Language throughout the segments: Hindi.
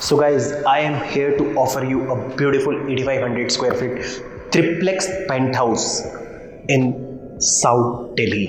So guys, I am here to offer you a beautiful 8500 square feet triplex penthouse in South Delhi.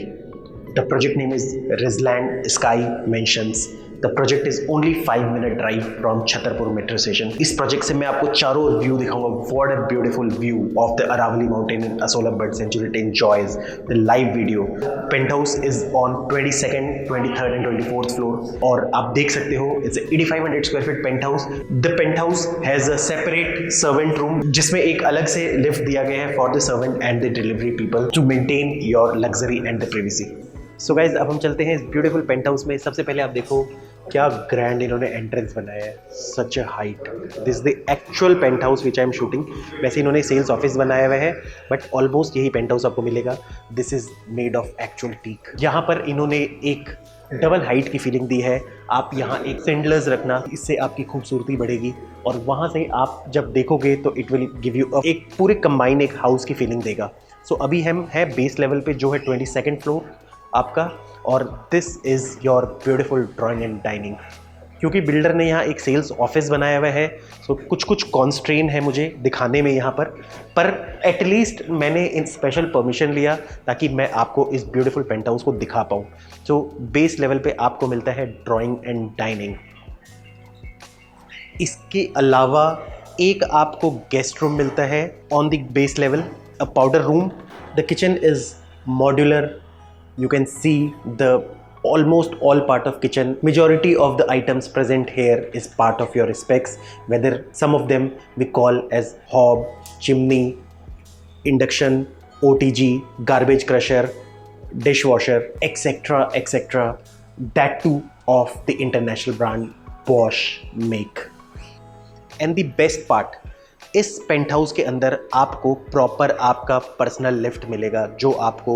The project name is Rizland Sky Mansions. The project is only 5-minute drive from Chhatarpur metro station. इस प्रोजेक्ट से मैं आपको चारों ओर व्यू दिखाऊंगा. What a beautiful view of the Aravali Mountain in Asola Bird Sanctuary. It enjoys the live video. Penthouse is on 22nd, 23rd and 24th floor. और आप देख सकते हो it's a 8500 square feet penthouse. The penthouse has a separate servant room जिसमें एक अलग से लिफ्ट दिया गया है for the servant and the delivery people to maintain your luxury and the privacy. So guys अब हम चलते हैं इस ब्यूटीफुल पेंट हाउस में. सबसे पहले आप देखो क्या ग्रैंड इन्होंने एंट्रेंस बनाया है. Such a height. This is the actual penthouse which I am shooting. वैसे इन्होंने सेल्स ऑफिस बनाया हुआ है बट ऑलमोस्ट यही पेंट हाउस आपको मिलेगा. This is made of actual teak. यहाँ पर इन्होंने एक डबल हाइट की फीलिंग दी है. आप यहाँ एक सेंडलर्स रखना, इससे आपकी खूबसूरती बढ़ेगी और वहाँ से आप जब देखोगे तो इट विल गिव यू एक पूरे कंबाइन एक हाउस की फीलिंग देगा. सो अभी हम हैं बेस लेवल पे जो है 22nd फ्लोर आपका. और this is your beautiful drawing and dining. क्योंकि बिल्डर ने यहाँ एक सेल्स ऑफिस बनाया हुआ है सो कुछ कॉन्स्ट्रेन है मुझे दिखाने में यहाँ पर एटलीस्ट मैंने इन स्पेशल परमिशन लिया ताकि मैं आपको इस ब्यूटीफुल पेंट हाउस को दिखा पाऊँ. सो बेस लेवल पे आपको मिलता है ड्राइंग एंड डाइनिंग. इसके अलावा एक आपको गेस्ट रूम मिलता है on the base level, a powder room. The kitchen is modular. You can see the almost all part of kitchen. Majority of the items present here is part of your specs, whether some of them we call as hob, chimney, induction, OTG, garbage crusher, dishwasher, etc, etc. That too of the international brand Bosch make. And the best part, इस पेंट हाउस के अंदर आपको प्रॉपर आपका पर्सनल लिफ्ट मिलेगा जो आपको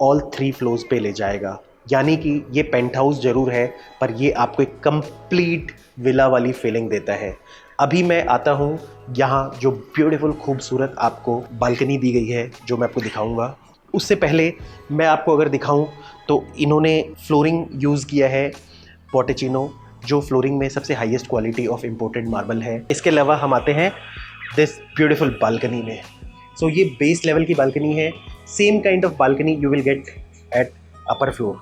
ऑल 3 फ्लोर्स पे ले जाएगा. यानी कि ये पेंट हाउस ज़रूर है पर ये आपको एक कंप्लीट विला वाली फीलिंग देता है. अभी मैं आता हूँ यहाँ जो ब्यूटीफुल खूबसूरत आपको बालकनी दी गई है जो मैं आपको दिखाऊंगा. उससे पहले मैं आपको अगर दिखाऊं तो इन्होंने फ्लोरिंग यूज़ किया है पोटेचिनो, जो फ्लोरिंग में सबसे highest quality of imported marble है. इसके अलावा हम आते हैं दिस ब्यूटीफुल बालकनी में. सो ये बेस लेवल की बालकनी है. Same kind of balcony you will get at upper floor.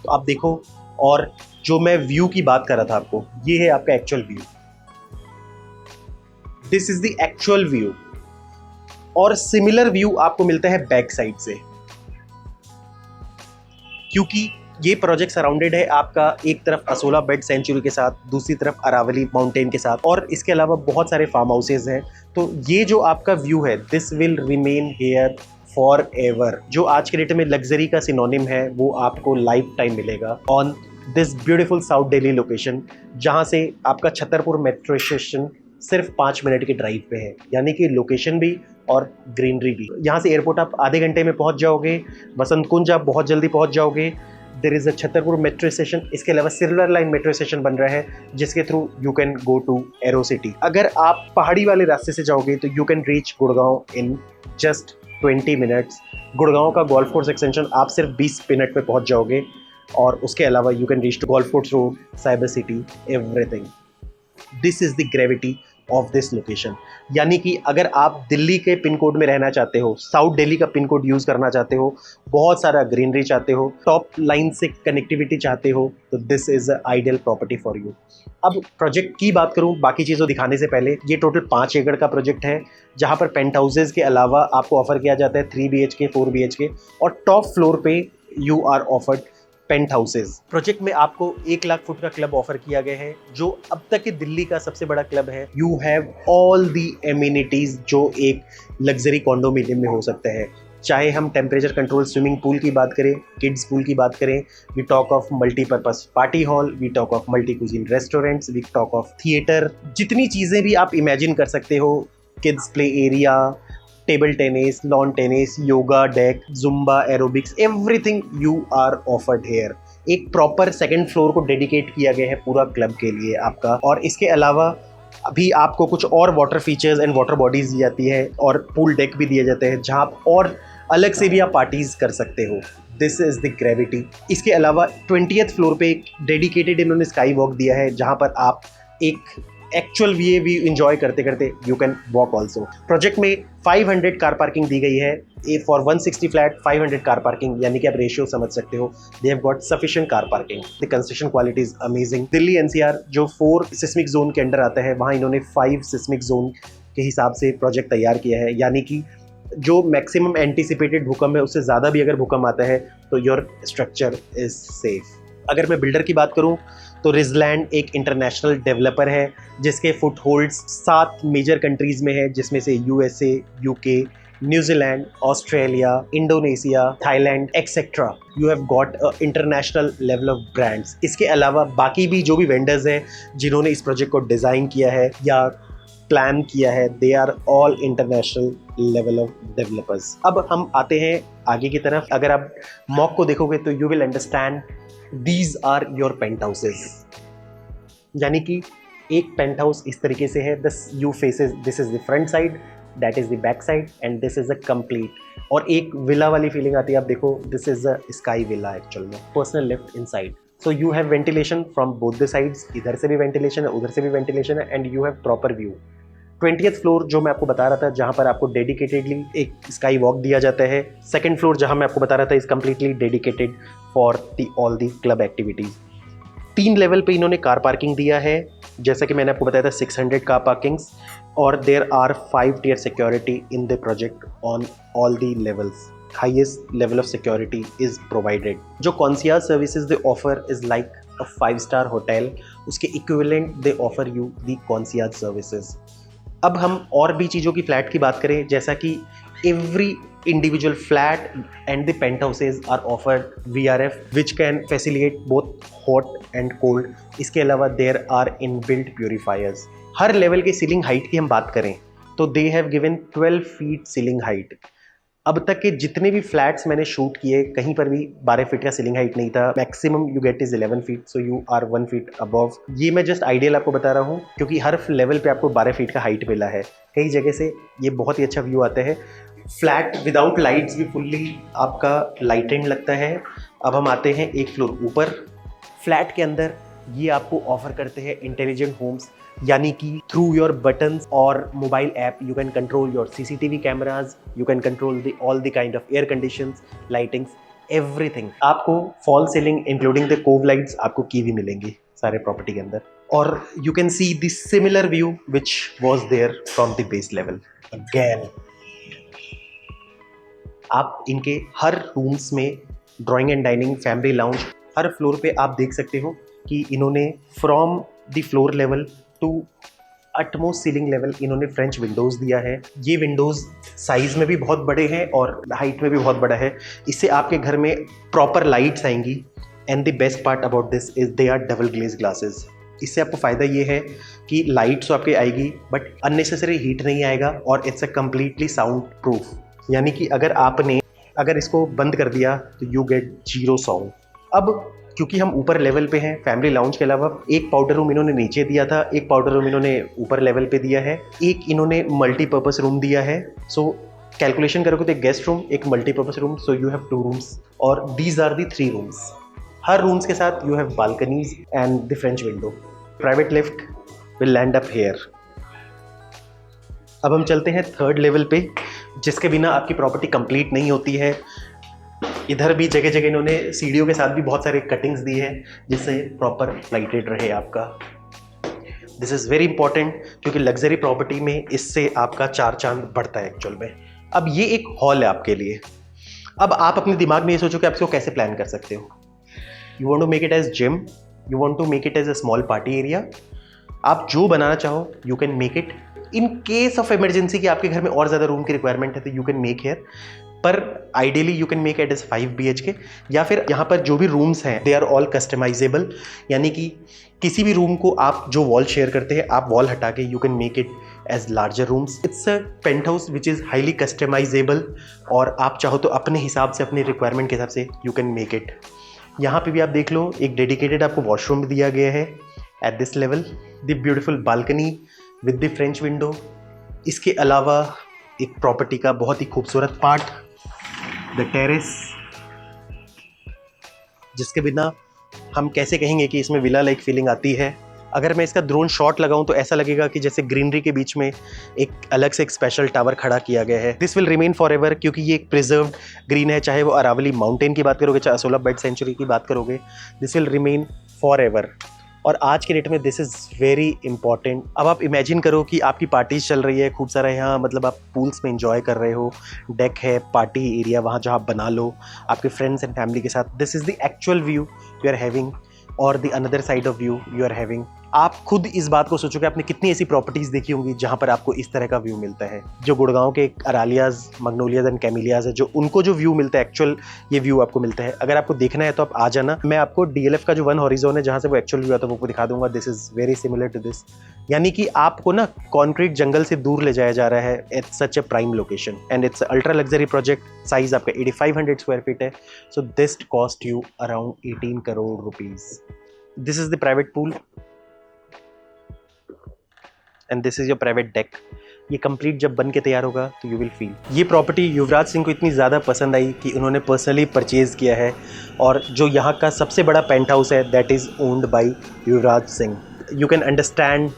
तो आप देखो, और जो मैं व्यू की बात कर रहा था आपको, ये है आपका actual view. This is the actual view. और सिमिलर व्यू आपको मिलता है बैक साइड से, क्योंकि ये प्रोजेक्ट सराउंडेड है आपका एक तरफ असोला बर्ड सेंचुरी के साथ, दूसरी तरफ अरावली माउंटेन के साथ, और इसके अलावा बहुत सारे फार्म हाउसेज हैं. तो ये जो आपका व्यू है this will remain here for ever. जो आज के डेट में लग्जरी का सिनोनिम है वो आपको लाइफ टाइम मिलेगा on this beautiful south Delhi location, जहाँ से आपका छतरपुर मेट्रो स्टेशन सिर्फ 5 मिनट के ड्राइव पे है. यानी कि लोकेशन भी और ग्रीनरी भी. यहाँ से एयरपोर्ट आप आधे घंटे में पहुँच जाओगे. वसंत कुंज आप बहुत जल्दी पहुँच जाओगे. There is a Chhatarpur metro station. इसके अलावा सिल्वर लाइन मेट्रो स्टेशन बन रहा है जिसके through you can go to Aerocity. अगर आप पहाड़ी वाले रास्ते से जाओगे तो you can reach Gurgaon in just 20 minutes. Gurgaon का गोल्फ कोर्स एक्सटेंशन आप सिर्फ 20 मिनट में पहुंच जाओगे. और उसके अलावा you can reach to golf course road, cyber city, everything. This is the gravity of this location. यानी कि अगर आप दिल्ली के पिन कोड में रहना चाहते हो, साउथ दिल्ली का पिन कोड यूज़ करना चाहते हो, बहुत सारा ग्रीनरी चाहते हो, टॉप लाइन से कनेक्टिविटी चाहते हो, तो this is a ideal property for you. अब प्रोजेक्ट की बात करूं बाकी चीज़ों दिखाने से पहले, ये टोटल 5 एकड़ का प्रोजेक्ट है जहां पर पेंट हाउसेज के अलावा आपको ऑफर किया जाता है 3 BHK, 4 BHK और टॉप फ्लोर पे you are offered penthouses. Project में आपको 1 लाख फुट का क्लब ऑफर किया गया है जो अब तक के दिल्ली का सबसे बड़ा क्लब है. You have all the amenities जो एक लग्जरी कॉन्डोमिनियम में हो सकता है. चाहे हम टेम्परेचर कंट्रोल स्विमिंग पूल की बात करें, किड्स पूल की बात करें, we talk of multipurpose party hall, we talk of multi cuisine restaurants, we talk of theatre. जितनी चीज़ें भी आप इमेजिन कर सकते हो, kids play area, table tennis, lawn tennis, yoga deck, Zumba, aerobics, everything you are offered here. एक प्रॉपर 2nd फ्लोर को डेडिकेट किया गया है पूरा क्लब के लिए आपका. और इसके अलावा अभी आपको कुछ और water features and water bodies दी जाती है और पूल डेक भी दिए जाते हैं जहाँ आप और अलग से भी आप पार्टीज कर सकते हो. This is the gravity. इसके अलावा 20th फ्लोर पे एक डेडिकेटेड इन्होंने स्काई वॉक दिया है जहाँ पर आप एक एक्चुअल व्यू इंजॉय करते करते you can walk also. Project में 500 कार पार्किंग दी गई है। फॉर 160 फ्लैट 500 कार पार्किंग, यानी कि आप रेशियो समझ सकते हो। They have got sufficient car parking. The construction quality is amazing. Delhi NCR जो 4 सिस्मिक जोन के अंडर आता है, वहाँ इन्होंने 5 सिस्मिक जोन के हिसाब से प्रोजेक्ट तैयार किया है, यानी कि जो मैक्सिमम एंटिसिपेटेड भूकंप है उससे ज़्यादा भी अगर भूकंप आता है तो योर स्ट्रक्चर इज सेफ। अगर मैं बिल्डर की बात करूं तो रिजलैंड एक इंटरनेशनल डेवलपर है जिसके फुट होल्ड्स 7 मेजर कंट्रीज़ में है, जिसमें से USA, UK, New Zealand, Australia, Indonesia, Thailand etcetera. You have got international level of brands. इसके अलावा बाकी भी जो भी वेंडर्स हैं जिन्होंने इस प्रोजेक्ट को डिज़ाइन किया है या प्लान किया है, they are all international level of developers. अब हम आते हैं आगे की तरफ। अगर आप मॉक को देखोगे तो you will understand these are your penthouses, यानी कि एक पेंट हाउस इस तरीके से है। This you faces, this is the front side, that is the back side and this is a complete. और एक विला वाली फीलिंग आती है। आप देखो, this is a sky villa actual में, personal lift inside. So you have ventilation from both the sides, इधर से भी वेंटिलेशन है, उधर से भी वेंटिलेशन है, and you have proper view. 20th floor जो मैं आपको बता रहा था, जहाँ पर आपको डेडिकेटेडली एक स्काई वॉक दिया जाता है। सेकंड फ्लोर जहाँ मैं आपको बता रहा था is completely dedicated for all the club activities. 3 level पे इन्होंने कार पार्किंग दिया है, जैसा कि मैंने आपको बताया था 600 कार पार्किंग्स, और there are 5 tier security in the project on all the levels. Highest level of security is provided. जो concierge services they offer is like a 5-star hotel, उसके equivalent they offer you the concierge services. अब हम और भी चीज़ों की फ्लैट की बात करें, जैसा कि every individual flat and the penthouses are offered VRF which can facilitate both hot and cold. इसके अलावा देयर आर इनबिल्ट प्योरीफायर्स। हर लेवल के सीलिंग हाइट की हम बात करें तो they have given 12 feet ceiling height. अब तक के जितने भी फ्लैट्स मैंने शूट किए, कहीं पर भी 12 फीट का सीलिंग हाइट नहीं था। Maximum you get is 11 feet, so you are 1 feet above. ये मैं जस्ट आइडियल आपको बता रहा हूँ, क्योंकि हर लेवल पे आपको 12 फीट का हाइट मिला है। कई जगह से ये बहुत ही अच्छा व्यू आता है। फ्लैट विदाउट लाइट्स भी फुल्ली आपका लाइटेंड लगता है। अब हम आते हैं एक फ्लोर ऊपर। फ्लैट के अंदर ये आपको ऑफर करते हैं इंटेलिजेंट होम्स, यानी कि थ्रू योर बटन्स और mobile app you can control your CCTV cameras, you can control all the kind of air conditions, lightings, everything. आपको fall ceiling including the cove lights आपको की भी मिलेंगी सारे प्रॉपर्टी के अंदर। और you can see the similar view which was there from the base level. Again आप इनके हर रूम्स में drawing and dining, family lounge, हर फ्लोर पे आप देख सकते हो कि इन्होंने from the floor level to utmost ceiling level इन्होंने फ्रेंच विंडोज़ दिया है। ये विंडोज़ साइज़ में भी बहुत बड़े हैं और हाइट में भी बहुत बड़ा है। इससे आपके घर में प्रॉपर लाइट्स आएंगी। And the best part about this is they are double glaze glasses. इससे आपको फ़ायदा ये है कि लाइट तो आपके आएगी बट अननेसेसरी हीट नहीं आएगा, और it's a completely sound proof, यानी कि अगर इसको बंद कर दिया तो यू गेट 0 साउंड। अब क्योंकि हम ऊपर लेवल पे हैं, फैमिली लाउंज के अलावा एक पाउडर रूम इन्होंने नीचे दिया था, एक पाउडर रूम इन्होंने ऊपर लेवल पे दिया है, एक इन्होंने मल्टीपर्पज़ रूम दिया है। सो कैलकुलेशन करोगे तो एक गेस्ट रूम, एक multipurpose room, so you have 2 rooms, और दीज आर दी 3 रूम्स। हर रूम्स के साथ you have balconies and the French window. Private lift will land up here. अब हम चलते हैं 3rd लेवल पे, जिसके बिना आपकी प्रॉपर्टी कंप्लीट नहीं होती है। इधर भी जगह जगह इन्होंने सीढ़ियों के साथ भी बहुत सारे कटिंग्स दी है, जिससे प्रॉपर लाइटेड रहे आपका। दिस इज़ वेरी इंपॉर्टेंट, क्योंकि लग्जरी प्रॉपर्टी में इससे आपका 4 चांद बढ़ता है एक्चुअल में। अब ये एक हॉल है आपके लिए। अब आप अपने दिमाग में ये सोचो कि आप इसको कैसे प्लान कर सकते हो। You want to make it as gym, you want to make it as a small party area. आप जो बनाना चाहो you can make it. In case of emergency कि आपके घर में और ज़्यादा रूम की रिक्वायरमेंट है तो यू कैन मेक हियर, पर ideally you can make it as 5 BHK। या फिर यहाँ पर जो भी रूम्स हैं दे आर ऑल कस्टमाइजेबल, यानी कि किसी भी रूम को आप जो वॉल शेयर करते हैं आप वॉल हटा के you can make it as larger rooms. It's a penthouse which is highly customisable, और आप चाहो तो अपने हिसाब से, अपने रिक्वायरमेंट के हिसाब से यू कैन मेक इट। यहाँ पे भी आप देख लो, एक डेडिकेटेड आपको वॉशरूम भी दिया गया है at this level. The beautiful balcony with the French window. इसके अलावा एक प्रॉपर्टी का बहुत ही खूबसूरत पार्ट, द टेरेस, जिसके बिना हम कैसे कहेंगे कि इसमें विला लाइक फीलिंग आती है। अगर मैं इसका ड्रोन शॉट लगाऊं तो ऐसा लगेगा कि जैसे ग्रीनरी के बीच में एक अलग से एक स्पेशल टावर खड़ा किया गया है। This will remain for ever, क्योंकि ये एक प्रिजर्व्ड ग्रीन है। चाहे वो अरावली माउंटेन की बात करोगे, चाहे असोला बर्ड सेंचुरी की बात करोगे, this will remain for ever. और आज के डेट में दिस इज़ वेरी इंपॉर्टेंट। अब आप इमेजिन करो कि आपकी पार्टीज चल रही है खूब सारा, यहाँ मतलब आप पूल्स में एंजॉय कर रहे हो, डेक है, पार्टी एरिया वहाँ जहाँ आप बना लो आपके फ्रेंड्स एंड फैमिली के साथ। This is the actual view you are having, और the another side of view you are having. आप खुद इस बात को सोचोगे, आपने कितनी ऐसी प्रॉपर्टीज़ देखी होंगी जहाँ पर आपको इस तरह का व्यू मिलता है। जो गुड़गांव के अरालियाज, मग्नोलियाज एंड कैमिलियाज है, जो उनको जो व्यू मिलता है एक्चुअल, ये व्यू आपको मिलता है। अगर आपको देखना है तो आप आ जाना, मैं आपको DLF का जो वन हॉरिजॉन है जहाँ से वो एक्चुअल व्यू आता है वो दिखा दूंगा। This is very similar to this, यानी कि आपको ना कॉन्क्रीट जंगल से दूर ले जाया जा रहा है at such A prime location, and it's ultra luxury project. Size आपका 8500 स्क्वायर फीट है। So this cost you around 18 crore rupees. This is the private pool and this is your private deck. ये कंप्लीट जब बन के तैयार होगा तो यू विल फील। ये प्रॉपर्टी युवराज सिंह को इतनी ज़्यादा पसंद आई कि उन्होंने पर्सनली परचेज़ किया है, और जो यहाँ का सबसे बड़ा पेंट हाउस है that is owned by Yuvraj Singh. You can understand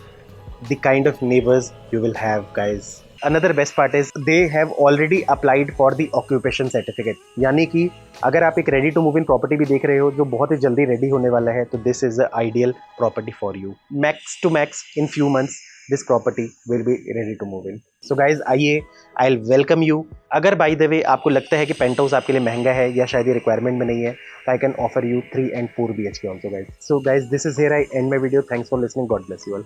the kind of neighbours you will have guys. Another best part is they have already applied for the occupation certificate, यानी कि अगर आप एक ready to move in property भी देख रहे हो जो बहुत ही जल्दी रेडी होने वाला है, तो this is a ideal property for you. Max to max in few months this property will be ready to move in. So guys आइए, आई विल वेलकम यू। अगर बाय द वे आपको लगता है कि पेंट हाउस आपके लिए महंगा है या शायद ये रिक्वायरमेंट में नहीं है, तो I can offer you 3 and 4 BHK also guys. So guys this is here I and my video. Thanks for listening. God bless you all.